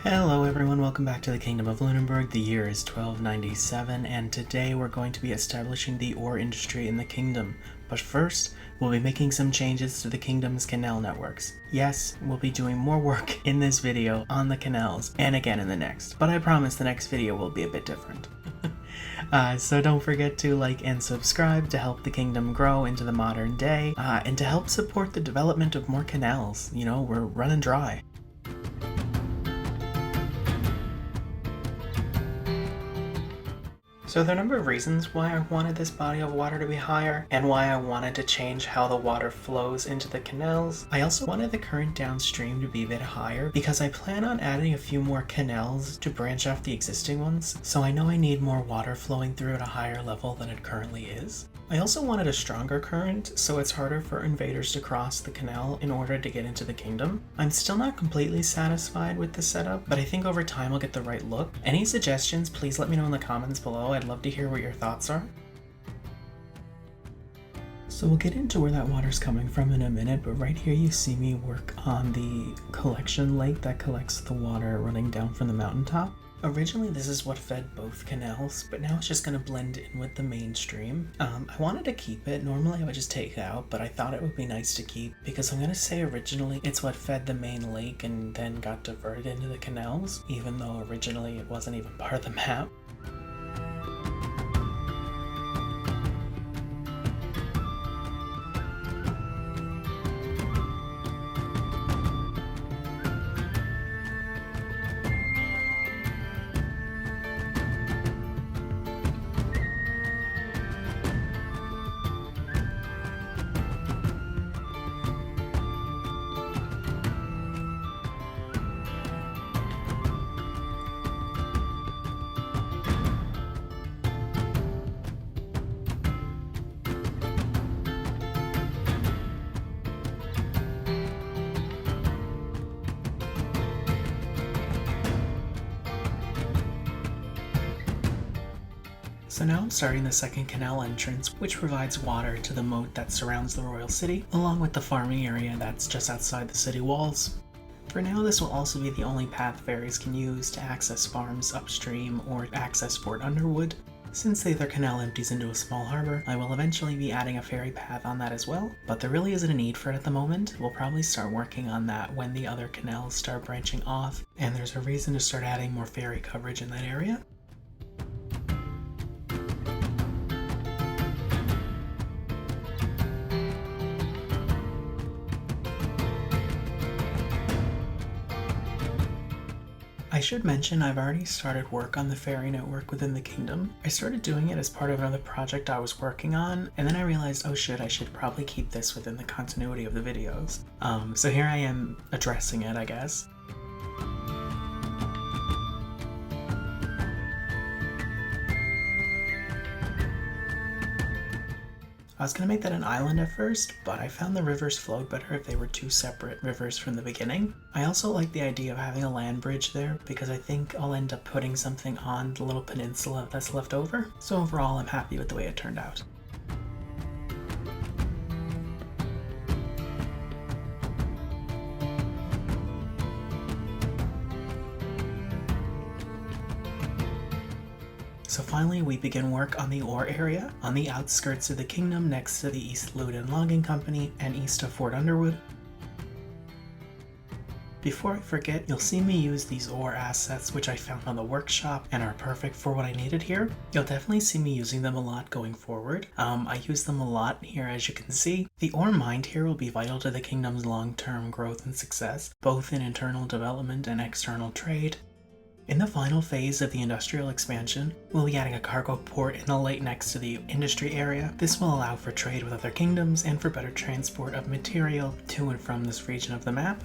Hello everyone, welcome back to the Kingdom of Luninberg. The year is 1297 and today we're going to be establishing the ore industry in the kingdom. But first, we'll be making some changes to the kingdom's canal networks. Yes, we'll be doing more work in this video on the canals and again in the next, but I promise the next video will be a bit different. So don't forget to like and subscribe to help the kingdom grow into the modern day and to help support the development of more canals. You know, we're running dry. So there are a number of reasons why I wanted this body of water to be higher, and why I wanted to change how the water flows into the canals. I also wanted the current downstream to be a bit higher, because I plan on adding a few more canals to branch off the existing ones, so I know I need more water flowing through at a higher level than it currently is. I also wanted a stronger current, so it's harder for invaders to cross the canal in order to get into the kingdom. I'm still not completely satisfied with the setup, but I think over time I'll get the right look. Any suggestions, please let me know in the comments below. I'd love to hear what your thoughts are. So we'll get into where that water's coming from in a minute, but right here you see me work on the collection lake that collects the water running down from the mountaintop. Originally this is what fed both canals, but now it's just going to blend in with the main stream. I wanted to keep it. Normally I would just take it out, but I thought it would be nice to keep because I'm going to say originally it's what fed the main lake and then got diverted into the canals, even though originally it wasn't even part of the map. So now I'm starting the second canal entrance, which provides water to the moat that surrounds the royal city, along with the farming area that's just outside the city walls. For now, this will also be the only path ferries can use to access farms upstream or access Fort Underwood. Since the other canal empties into a small harbor, I will eventually be adding a ferry path on that as well, but there really isn't a need for it at the moment. We'll probably start working on that when the other canals start branching off, and there's a reason to start adding more ferry coverage in that area. I should mention I've already started work on the ferry network within the kingdom. I started doing it as part of another project I was working on, and then I realized, oh shit, I should probably keep this within the continuity of the videos. So here I am addressing it, I guess. I was going to make that an island at first, but I found the rivers flowed better if they were two separate rivers from the beginning. I also like the idea of having a land bridge there because I think I'll end up putting something on the little peninsula that's left over. So overall, I'm happy with the way it turned out. So finally, we begin work on the ore area on the outskirts of the kingdom next to the East Loudon Logging Company and east of Fort Underwood. Before I forget, you'll see me use these ore assets which I found on the workshop and are perfect for what I needed here. You'll definitely see me using them a lot going forward. I use them a lot here, as you can see. The ore mined here will be vital to the kingdom's long-term growth and success, both in internal development and external trade. In the final phase of the industrial expansion, we'll be adding a cargo port in the lake next to the industry area. This will allow for trade with other kingdoms and for better transport of material to and from this region of the map.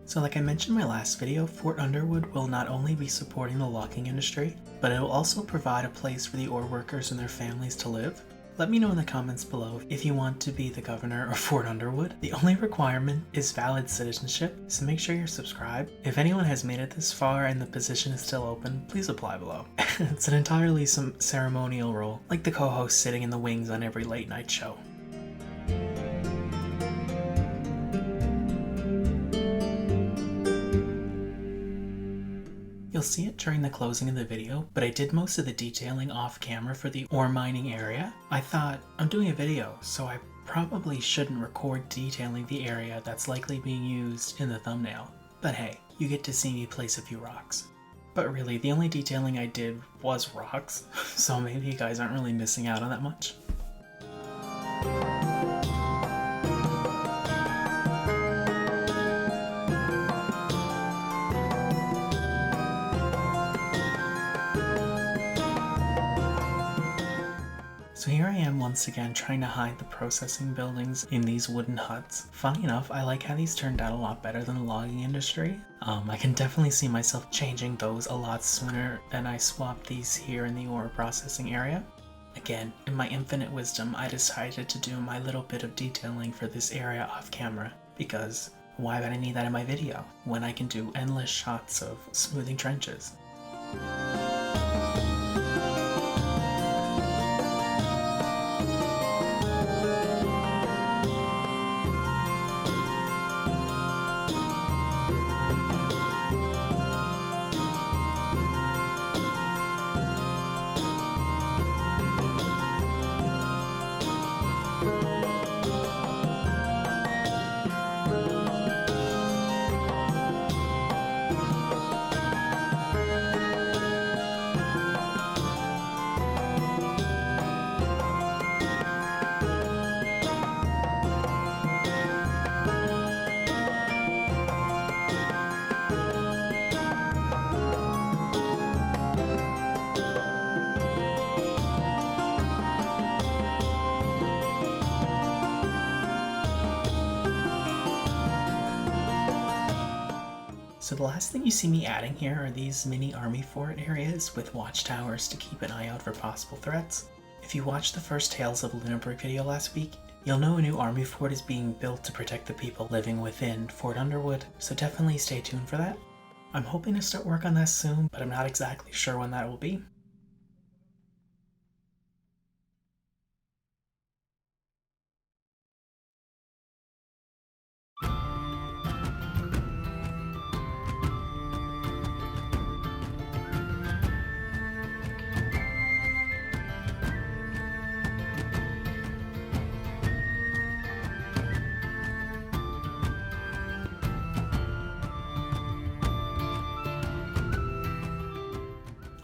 So like I mentioned in my last video, Fort Underwood will not only be supporting the logging industry, but it will also provide a place for the ore workers and their families to live. Let me know in the comments below if you want to be the governor of Fort Underwood. The only requirement is valid citizenship, so make sure you're subscribed. If anyone has made it this far and the position is still open, please apply below. It's an entirely ceremonial role, like the co-host sitting in the wings on every late night show. You'll see it during the closing of the video, but I did most of the detailing off camera for the ore mining area. I thought, I'm doing a video, so I probably shouldn't record detailing the area that's likely being used in the thumbnail. But hey, you get to see me place a few rocks. But really, the only detailing I did was rocks, so maybe you guys aren't really missing out on that much. So here I am once again trying to hide the processing buildings in these wooden huts. Funny enough, I like how these turned out a lot better than the logging industry. I can definitely see myself changing those a lot sooner than I swapped these here in the ore processing area. Again, in my infinite wisdom, I decided to do my little bit of detailing for this area off camera, because why would I need that in my video when I can do endless shots of smoothing trenches? So the last thing you see me adding here are these mini army fort areas with watchtowers to keep an eye out for possible threats. If you watched the first Tales of Luninberg video last week, you'll know a new army fort is being built to protect the people living within Fort Underwood, so definitely stay tuned for that. I'm hoping to start work on that soon, but I'm not exactly sure when that will be.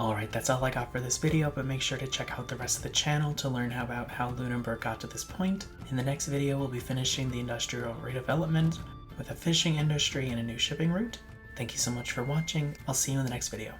Alright, that's all I got for this video, but make sure to check out the rest of the channel to learn about how Luninberg got to this point. In the next video, we'll be finishing the industrial redevelopment with a fishing industry and a new shipping route. Thank you so much for watching. I'll see you in the next video.